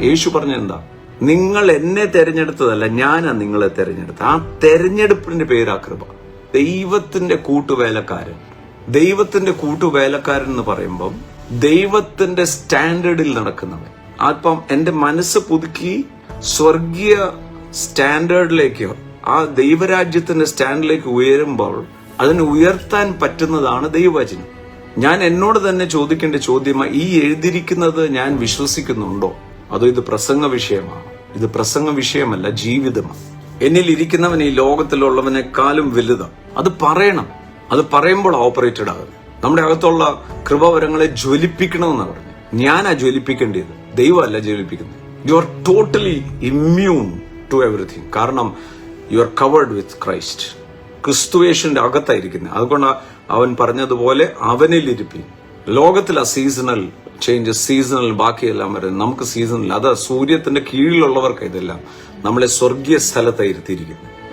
യേശു പറഞ്ഞ എന്താ? നിങ്ങൾ എന്നെ തെരഞ്ഞെടുത്തതല്ല, ഞാനാ നിങ്ങളെ തെരഞ്ഞെടുത്തത്. ആ തെരഞ്ഞെടുപ്പിന്റെ പേരാ കൃപ. ദൈവത്തിന്റെ കൂട്ടുവേലക്കാരൻ. ദൈവത്തിന്റെ കൂട്ടുവേലക്കാരൻ എന്ന് പറയുമ്പം ദൈവത്തിന്റെ സ്റ്റാൻഡേർഡിൽ നടക്കുന്നവൻ. അപ്പം എന്റെ മനസ്സ് പുതുക്കി സ്വർഗീയ സ്റ്റാൻഡേർഡിലേക്ക്, ആ ദൈവരാജ്യത്തിന്റെ സ്റ്റാൻഡിലേക്ക് ഉയരുമ്പോൾ അതിനെ ഉയർത്താൻ പറ്റുന്നതാണ് ദൈവവചനം. ഞാൻ എന്നോട് തന്നെ ചോദിക്കേണ്ട ചോദ്യമാണ്, ഈ എഴുതിയിരിക്കുന്നത് ഞാൻ വിശ്വസിക്കുന്നുണ്ടോ? അതോ ഇത് പ്രസംഗ വിഷയമാണ്? ഇത് പ്രസംഗ വിഷയമല്ല, ജീവിതമാണ്. എന്നിൽ ഇരിക്കുന്നവൻ ഈ ലോകത്തിലുള്ളവനേക്കാളും വലുതാണ്. അത് പറയണം. അത് പറയുമ്പോൾ ഓപ്പറേറ്റഡ് ആകുന്നത്. നമ്മുടെ അകത്തുള്ള കൃപാവരങ്ങളെ ജ്വലിപ്പിക്കണമെന്നാണ് പറഞ്ഞത്. ഞാനാ ജ്വലിപ്പിക്കേണ്ടത്, ദൈവമല്ല ജ്വലിപ്പിക്കുന്നത്. You are totally immune to everything. കാരണം you are covered with Christ. ക്രിസ്തുവേഷന്റെ അകത്തായിരിക്കുന്നത്. അതുകൊണ്ട് അവൻ പറഞ്ഞതുപോലെ അവനിൽ ഇരിപ്പിൻ. ലോകത്തിൽ ആ സീസണൽ ചേഞ്ചസ്, സീസണൽ ബാക്കിയെല്ലാം വരുന്നത്. നമുക്ക് സീസണൽ, അത് സൂര്യത്തിന്റെ കീഴിലുള്ളവർക്ക് ഇതെല്ലാം. നമ്മളെ സ്വർഗീയ സ്ഥലത്തായി ഇരുത്തിയിരിക്കുന്നത്.